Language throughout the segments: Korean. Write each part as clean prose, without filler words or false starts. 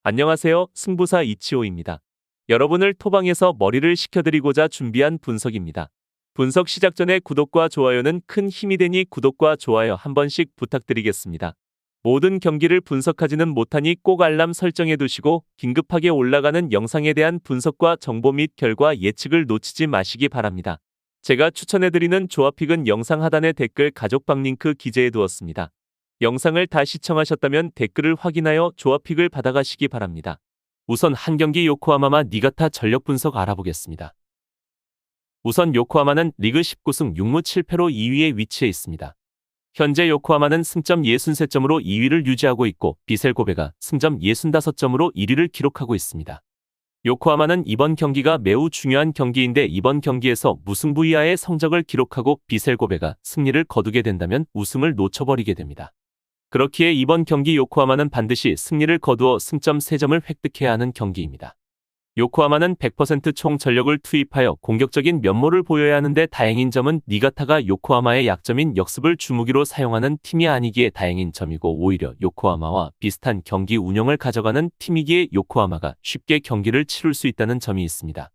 안녕하세요. 승부사 이치호입니다. 여러분을 토방에서 머리를 식혀드리고자 준비한 분석입니다. 분석 시작 전에 구독과 좋아요는 큰 힘이 되니 구독과 좋아요 한 번씩 부탁드리겠습니다. 모든 경기를 분석하지는 못하니 꼭 알람 설정해 두시고 긴급하게 올라가는 영상에 대한 분석과 정보 및 결과 예측을 놓치지 마시기 바랍니다. 제가 추천해드리는 조합픽은 영상 하단의 댓글 가족방 링크 기재해 두었습니다. 영상을 다 시청하셨다면 댓글을 확인하여 조합픽을 받아가시기 바랍니다. 우선 한 경기 요코하마마 니가타 전력 분석 알아보겠습니다. 우선 요코하마는 리그 19승 6무 7패로 2위에 위치해 있습니다. 현재 요코하마는 승점 63점으로 2위를 유지하고 있고 비셀고베가 승점 65점으로 1위를 기록하고 있습니다. 요코하마는 이번 경기가 매우 중요한 경기인데 이번 경기에서 무승부 이하의 성적을 기록하고 비셀고베가 승리를 거두게 된다면 우승을 놓쳐버리게 됩니다. 그렇기에 이번 경기 요코하마는 반드시 승리를 거두어 승점 3점을 획득해야 하는 경기입니다. 요코하마는 100% 총 전력을 투입하여 공격적인 면모를 보여야 하는데 다행인 점은 니가타가 요코하마의 약점인 역습을 주무기로 사용하는 팀이 아니기에 다행인 점이고 오히려 요코하마와 비슷한 경기 운영을 가져가는 팀이기에 요코하마가 쉽게 경기를 치룰 수 있다는 점이 있습니다.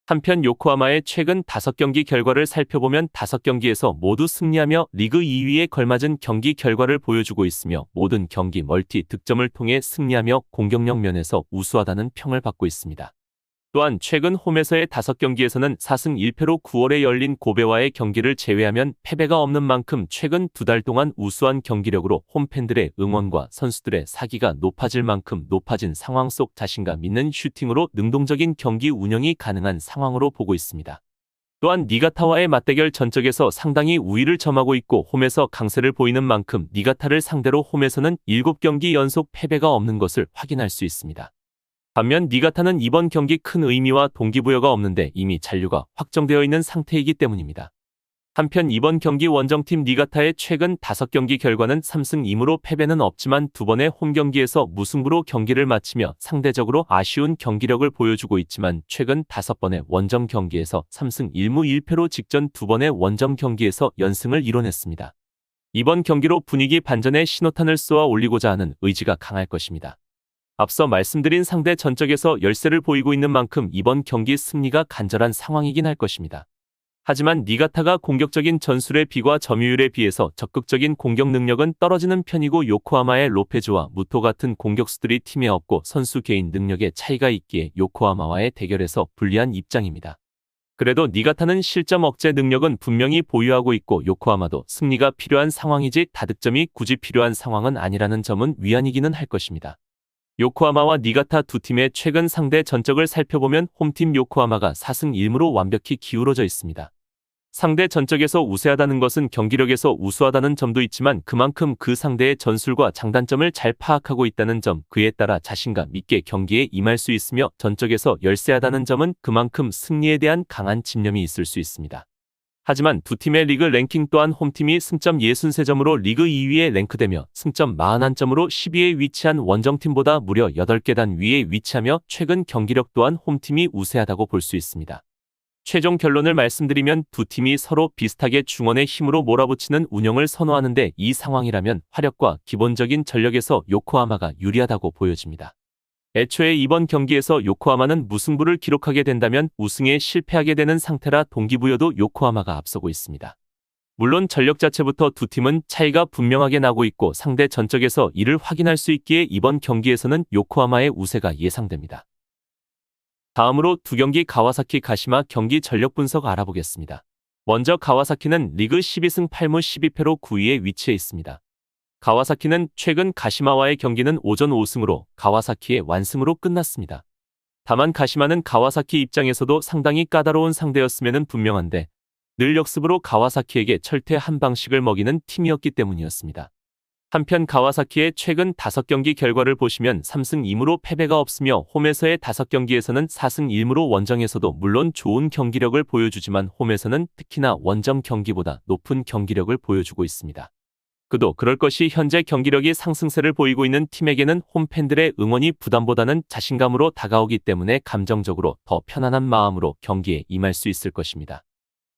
한편 요코하마의 최근 5경기 결과를 살펴보면 5경기에서 모두 승리하며 리그 2위에 걸맞은 경기 결과를 보여주고 있으며 모든 경기 멀티 득점을 통해 승리하며 공격력 면에서 우수하다는 평을 받고 있습니다. 또한 최근 홈에서의 5경기에서는 4승 1패로 9월에 열린 고베와의 경기를 제외하면 패배가 없는 만큼 최근 2달 동안 우수한 경기력으로 홈팬들의 응원과 선수들의 사기가 높아질 만큼 높아진 상황 속 자신감 있는 슈팅으로 능동적인 경기 운영이 가능한 상황으로 보고 있습니다. 또한 니가타와의 맞대결 전적에서 상당히 우위를 점하고 있고 홈에서 강세를 보이는 만큼 니가타를 상대로 홈에서는 7경기 연속 패배가 없는 것을 확인할 수 있습니다. 반면 니가타는 이번 경기 큰 의미와 동기부여가 없는데 이미 잔류가 확정되어 있는 상태이기 때문입니다. 한편 이번 경기 원정팀 니가타의 최근 5경기 결과는 3승 2무로 패배는 없지만 2번의 홈경기에서 무승부로 경기를 마치며 상대적으로 아쉬운 경기력을 보여주고 있지만 최근 5번의 원정 경기에서 3승 1무 1패로 직전 2번의 원정 경기에서 연승을 이뤄냈습니다. 이번 경기로 분위기 반전의 신호탄을 쏘아 올리고자 하는 의지가 강할 것입니다. 앞서 말씀드린 상대 전적에서 열세를 보이고 있는 만큼 이번 경기 승리가 간절한 상황이긴 할 것입니다. 하지만 니가타가 공격적인 전술의 비과 점유율에 비해서 적극적인 공격 능력은 떨어지는 편이고 요코하마의 로페즈와 무토 같은 공격수들이 팀에 없고 선수 개인 능력의 차이가 있기에 요코하마와의 대결에서 불리한 입장입니다. 그래도 니가타는 실점 억제 능력은 분명히 보유하고 있고 요코하마도 승리가 필요한 상황이지 다득점이 굳이 필요한 상황은 아니라는 점은 위안이기는 할 것입니다. 요코하마와 니가타 두 팀의 최근 상대 전적을 살펴보면 홈팀 요코하마가 4승 1무로 완벽히 기울어져 있습니다. 상대 전적에서 우세하다는 것은 경기력에서 우수하다는 점도 있지만 그만큼 그 상대의 전술과 장단점을 잘 파악하고 있다는 점, 그에 따라 자신감 있게 경기에 임할 수 있으며 전적에서 열세하다는 점은 그만큼 승리에 대한 강한 집념이 있을 수 있습니다. 하지만 두 팀의 리그 랭킹 또한 홈팀이 승점 63점으로 리그 2위에 랭크되며 승점 41점으로 10위에 위치한 원정팀보다 무려 8계단 위에 위치하며 최근 경기력 또한 홈팀이 우세하다고 볼 수 있습니다. 최종 결론을 말씀드리면 두 팀이 서로 비슷하게 중원의 힘으로 몰아붙이는 운영을 선호하는데 이 상황이라면 화력과 기본적인 전력에서 요코하마가 유리하다고 보여집니다. 애초에 이번 경기에서 요코하마는 무승부를 기록하게 된다면 우승에 실패하게 되는 상태라 동기부여도 요코하마가 앞서고 있습니다. 물론 전력 자체부터 두 팀은 차이가 분명하게 나고 있고 상대 전적에서 이를 확인할 수 있기에 이번 경기에서는 요코하마의 우세가 예상됩니다. 다음으로 두 경기 가와사키 가시마 경기 전력 분석 알아보겠습니다. 먼저 가와사키는 리그 12승 8무 12패로 9위에 위치해 있습니다. 가와사키는 최근 가시마와의 경기는 오전 5승으로 가와사키의 완승으로 끝났습니다. 다만 가시마는 가와사키 입장에서도 상당히 까다로운 상대였음에는 분명한데 늘 역습으로 가와사키에게 철퇴 한 방식을 먹이는 팀이었기 때문이었습니다. 한편 가와사키의 최근 5경기 결과를 보시면 3승 2무로 패배가 없으며 홈에서의 5경기에서는 4승 1무로 원정에서도 물론 좋은 경기력을 보여주지만 홈에서는 특히나 원정 경기보다 높은 경기력을 보여주고 있습니다. 그도 그럴 것이 현재 경기력이 상승세를 보이고 있는 팀에게는 홈팬들의 응원이 부담보다는 자신감으로 다가오기 때문에 감정적으로 더 편안한 마음으로 경기에 임할 수 있을 것입니다.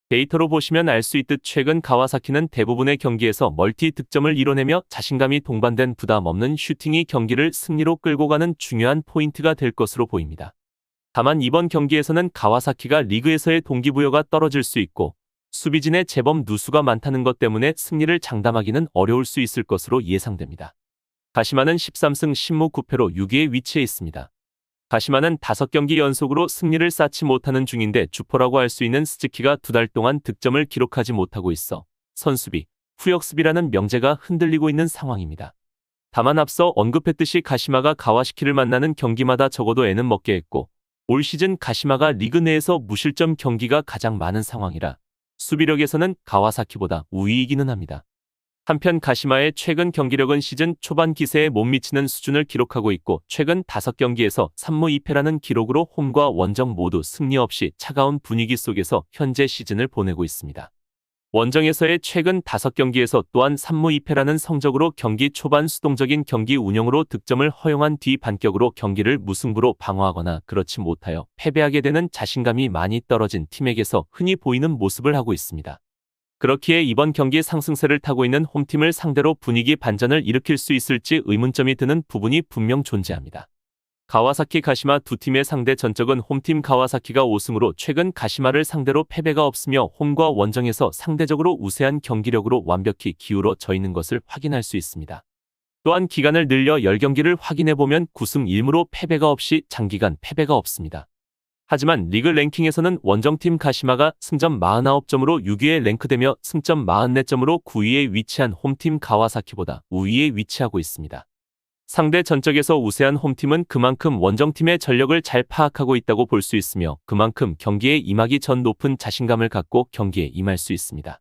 데이터로 보시면 알 수 있듯 최근 가와사키는 대부분의 경기에서 멀티 득점을 이뤄내며 자신감이 동반된 부담 없는 슈팅이 경기를 승리로 끌고 가는 중요한 포인트가 될 것으로 보입니다. 다만 이번 경기에서는 가와사키가 리그에서의 동기부여가 떨어질 수 있고 수비진의 제법 누수가 많다는 것 때문에 승리를 장담하기는 어려울 수 있을 것으로 예상됩니다. 가시마는 13승 10무 9패로 6위에 위치해 있습니다. 가시마는 5경기 연속으로 승리를 쌓지 못하는 중인데 주포라고 할 수 있는 스즈키가 2달 동안 득점을 기록하지 못하고 있어 선수비, 후역습이라는 명제가 흔들리고 있는 상황입니다. 다만 앞서 언급했듯이 가시마가 가와시키를 만나는 경기마다 적어도 애는 먹게 했고 올 시즌 가시마가 리그 내에서 무실점 경기가 가장 많은 상황이라 수비력에서는 가와사키보다 우위이기는 합니다. 한편 가시마의 최근 경기력은 시즌 초반 기세에 못 미치는 수준을 기록하고 있고 최근 5경기에서 3무 2패라는 기록으로 홈과 원정 모두 승리 없이 차가운 분위기 속에서 현재 시즌을 보내고 있습니다. 원정에서의 최근 5경기에서 또한 3무 2패라는 성적으로 경기 초반 수동적인 경기 운영으로 득점을 허용한 뒤 반격으로 경기를 무승부로 방어하거나 그렇지 못하여 패배하게 되는 자신감이 많이 떨어진 팀에게서 흔히 보이는 모습을 하고 있습니다. 그렇기에 이번 경기 상승세를 타고 있는 홈팀을 상대로 분위기 반전을 일으킬 수 있을지 의문점이 드는 부분이 분명 존재합니다. 가와사키 가시마 두 팀의 상대 전적은 홈팀 가와사키가 5승으로 최근 가시마를 상대로 패배가 없으며 홈과 원정에서 상대적으로 우세한 경기력으로 완벽히 기울어져 있는 것을 확인할 수 있습니다. 또한 기간을 늘려 10경기를 확인해보면 9승 1무로 패배가 없이 장기간 패배가 없습니다. 하지만 리그 랭킹에서는 원정팀 가시마가 승점 49점으로 6위에 랭크되며 승점 44점으로 9위에 위치한 홈팀 가와사키보다 우위에 위치하고 있습니다. 상대 전적에서 우세한 홈팀은 그만큼 원정팀의 전력을 잘 파악하고 있다고 볼 수 있으며 그만큼 경기에 임하기 전 높은 자신감을 갖고 경기에 임할 수 있습니다.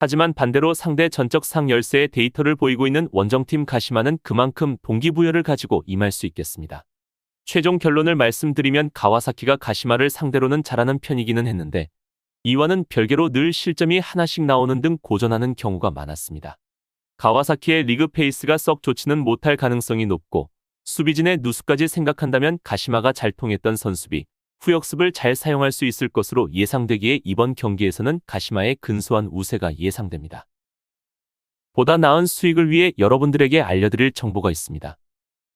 하지만 반대로 상대 전적 상 열세의 데이터를 보이고 있는 원정팀 가시마는 그만큼 동기부여를 가지고 임할 수 있겠습니다. 최종 결론을 말씀드리면 가와사키가 가시마를 상대로는 잘하는 편이기는 했는데 이와는 별개로 늘 실점이 하나씩 나오는 등 고전하는 경우가 많았습니다. 가와사키의 리그 페이스가 썩 좋지는 못할 가능성이 높고 수비진의 누수까지 생각한다면 가시마가 잘 통했던 선수비, 후역습을 잘 사용할 수 있을 것으로 예상되기에 이번 경기에서는 가시마의 근소한 우세가 예상됩니다. 보다 나은 수익을 위해 여러분들에게 알려드릴 정보가 있습니다.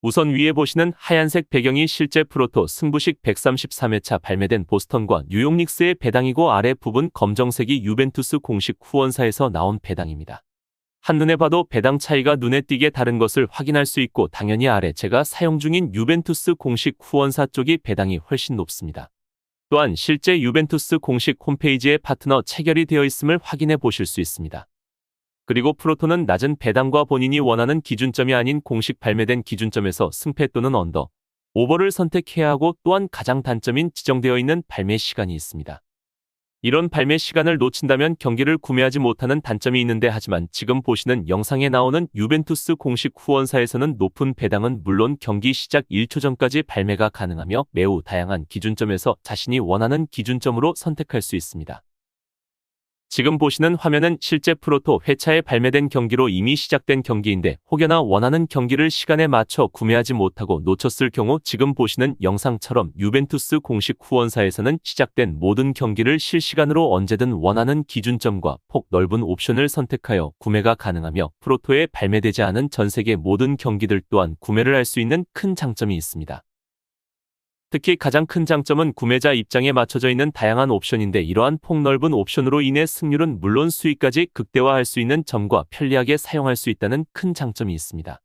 우선 위에 보시는 하얀색 배경이 실제 프로토 승부식 133회차 발매된 보스턴과 뉴욕 닉스의 배당이고 아래 부분 검정색이 유벤투스 공식 후원사에서 나온 배당입니다. 한눈에 봐도 배당 차이가 눈에 띄게 다른 것을 확인할 수 있고 당연히 아래 제가 사용 중인 유벤투스 공식 후원사 쪽이 배당이 훨씬 높습니다. 또한 실제 유벤투스 공식 홈페이지에 파트너 체결이 되어 있음을 확인해 보실 수 있습니다. 그리고 프로토는 낮은 배당과 본인이 원하는 기준점이 아닌 공식 발매된 기준점에서 승패 또는 언더, 오버를 선택해야 하고 또한 가장 단점인 지정되어 있는 발매 시간이 있습니다. 이런 발매 시간을 놓친다면 경기를 구매하지 못하는 단점이 있는데 하지만 지금 보시는 영상에 나오는 유벤투스 공식 후원사에서는 높은 배당은 물론 경기 시작 1초 전까지 발매가 가능하며 매우 다양한 기준점에서 자신이 원하는 기준점으로 선택할 수 있습니다. 지금 보시는 화면은 실제 프로토 회차에 발매된 경기로 이미 시작된 경기인데 혹여나 원하는 경기를 시간에 맞춰 구매하지 못하고 놓쳤을 경우 지금 보시는 영상처럼 유벤투스 공식 후원사에서는 시작된 모든 경기를 실시간으로 언제든 원하는 기준점과 폭 넓은 옵션을 선택하여 구매가 가능하며 프로토에 발매되지 않은 전 세계 모든 경기들 또한 구매를 할 수 있는 큰 장점이 있습니다. 특히 가장 큰 장점은 구매자 입장에 맞춰져 있는 다양한 옵션인데 이러한 폭넓은 옵션으로 인해 승률은 물론 수익까지 극대화할 수 있는 점과 편리하게 사용할 수 있다는 큰 장점이 있습니다.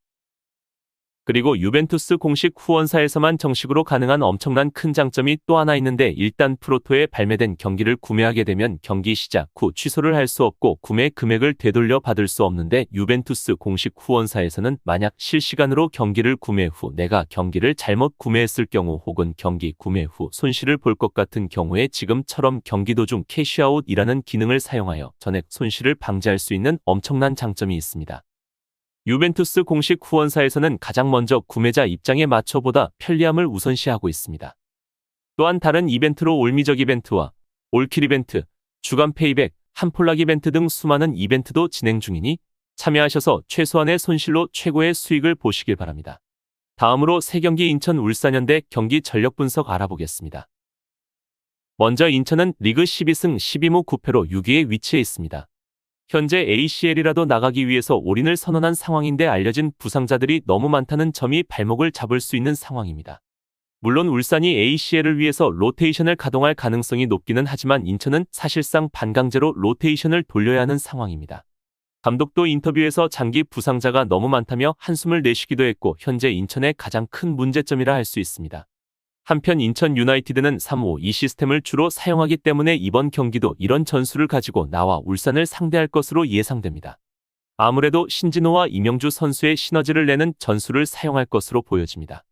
그리고 유벤투스 공식 후원사에서만 정식으로 가능한 엄청난 큰 장점이 또 하나 있는데 일단 프로토에 발매된 경기를 구매하게 되면 경기 시작 후 취소를 할 수 없고 구매 금액을 되돌려 받을 수 없는데 유벤투스 공식 후원사에서는 만약 실시간으로 경기를 구매 후 내가 경기를 잘못 구매했을 경우 혹은 경기 구매 후 손실을 볼 것 같은 경우에 지금처럼 경기 도중 캐시아웃이라는 기능을 사용하여 전액 손실을 방지할 수 있는 엄청난 장점이 있습니다. 유벤투스 공식 후원사에서는 가장 먼저 구매자 입장에 맞춰보다 편리함을 우선시하고 있습니다. 또한 다른 이벤트로 올미적 이벤트와 올킬 이벤트, 주간 페이백, 한폴락 이벤트 등 수많은 이벤트도 진행 중이니 참여하셔서 최소한의 손실로 최고의 수익을 보시길 바랍니다. 다음으로 3경기 인천 울산현대 경기 전력 분석 알아보겠습니다. 먼저 인천은 리그 12승 12무 9패로 6위에 위치해 있습니다. 현재 ACL이라도 나가기 위해서 올인을 선언한 상황인데 알려진 부상자들이 너무 많다는 점이 발목을 잡을 수 있는 상황입니다. 물론 울산이 ACL을 위해서 로테이션을 가동할 가능성이 높기는 하지만 인천은 사실상 반강제로 로테이션을 돌려야 하는 상황입니다. 감독도 인터뷰에서 장기 부상자가 너무 많다며 한숨을 내쉬기도 했고 현재 인천의 가장 큰 문제점이라 할 수 있습니다. 한편 인천 유나이티드는 3-5-2 시스템을 주로 사용하기 때문에 이번 경기도 이런 전술을 가지고 나와 울산을 상대할 것으로 예상됩니다. 아무래도 신진호와 이명주 선수의 시너지를 내는 전술을 사용할 것으로 보여집니다.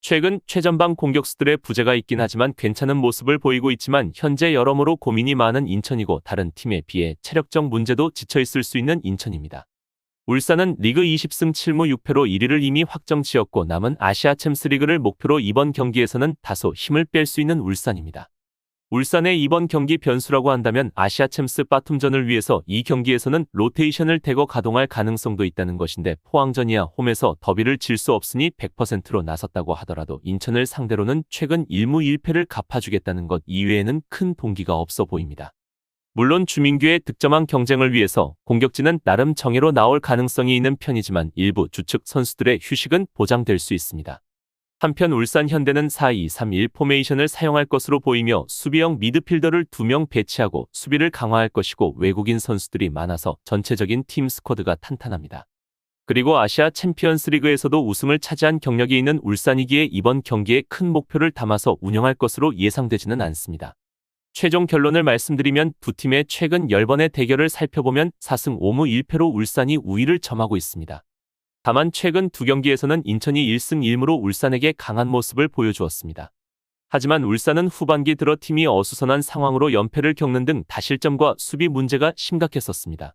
최근 최전방 공격수들의 부재가 있긴 하지만 괜찮은 모습을 보이고 있지만 현재 여러모로 고민이 많은 인천이고 다른 팀에 비해 체력적 문제도 지쳐있을 수 있는 인천입니다. 울산은 리그 20승 7무 6패로 1위를 이미 확정지었고 남은 아시아 챔스리그를 목표로 이번 경기에서는 다소 힘을 뺄 수 있는 울산입니다. 울산의 이번 경기 변수라고 한다면 아시아 챔스 바툼전을 위해서 이 경기에서는 로테이션을 대거 가동할 가능성도 있다는 것인데 포항전이야 홈에서 더비를 질 수 없으니 100%로 나섰다고 하더라도 인천을 상대로는 최근 1무 1패를 갚아주겠다는 것 이외에는 큰 동기가 없어 보입니다. 물론 주민규의 득점왕 경쟁을 위해서 공격진은 나름 정예로 나올 가능성이 있는 편이지만 일부 주축 선수들의 휴식은 보장될 수 있습니다. 한편 울산 현대는 4-2-3-1 포메이션을 사용할 것으로 보이며 수비형 미드필더를 2명 배치하고 수비를 강화할 것이고 외국인 선수들이 많아서 전체적인 팀 스쿼드가 탄탄합니다. 그리고 아시아 챔피언스 리그에서도 우승을 차지한 경력이 있는 울산이기에 이번 경기에 큰 목표를 담아서 운영할 것으로 예상되지는 않습니다. 최종 결론을 말씀드리면 두 팀의 최근 10번의 대결을 살펴보면 4승 5무 1패로 울산이 우위를 점하고 있습니다. 다만 최근 두 경기에서는 인천이 1승 1무로 울산에게 강한 모습을 보여주었습니다. 하지만 울산은 후반기 들어 팀이 어수선한 상황으로 연패를 겪는 등 다실점과 수비 문제가 심각했었습니다.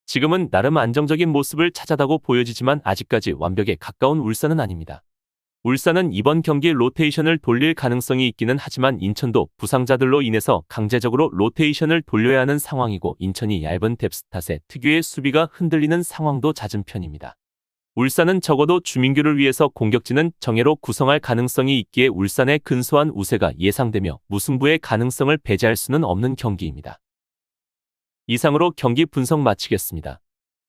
지금은 나름 안정적인 모습을 찾아다고 보여지지만 아직까지 완벽에 가까운 울산은 아닙니다. 울산은 이번 경기 로테이션을 돌릴 가능성이 있기는 하지만 인천도 부상자들로 인해서 강제적으로 로테이션을 돌려야 하는 상황이고 인천이 얇은 뎁스 탓에 특유의 수비가 흔들리는 상황도 잦은 편입니다. 울산은 적어도 주민규를 위해서 공격진은 정예로 구성할 가능성이 있기에 울산의 근소한 우세가 예상되며 무승부의 가능성을 배제할 수는 없는 경기입니다. 이상으로 경기 분석 마치겠습니다.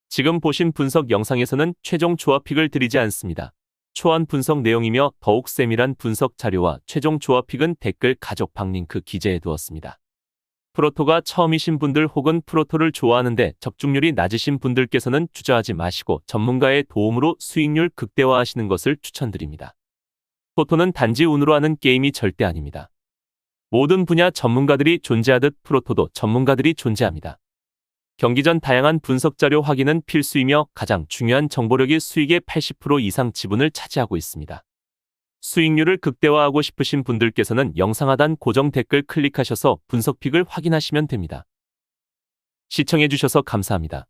지금 보신 분석 영상에서는 최종 조합픽을 드리지 않습니다. 초안 분석 내용이며 더욱 세밀한 분석 자료와 최종 조합픽은 댓글 가족 방링크 기재해 두었습니다. 프로토가 처음이신 분들 혹은 프로토를 좋아하는데 적중률이 낮으신 분들께서는 주저하지 마시고 전문가의 도움으로 수익률 극대화하시는 것을 추천드립니다. 프로토는 단지 운으로 하는 게임이 절대 아닙니다. 모든 분야 전문가들이 존재하듯 프로토도 전문가들이 존재합니다. 경기 전 다양한 분석 자료 확인은 필수이며 가장 중요한 정보력이 수익의 80% 이상 지분을 차지하고 있습니다. 수익률을 극대화하고 싶으신 분들께서는 영상 하단 고정 댓글 클릭하셔서 분석픽을 확인하시면 됩니다. 시청해주셔서 감사합니다.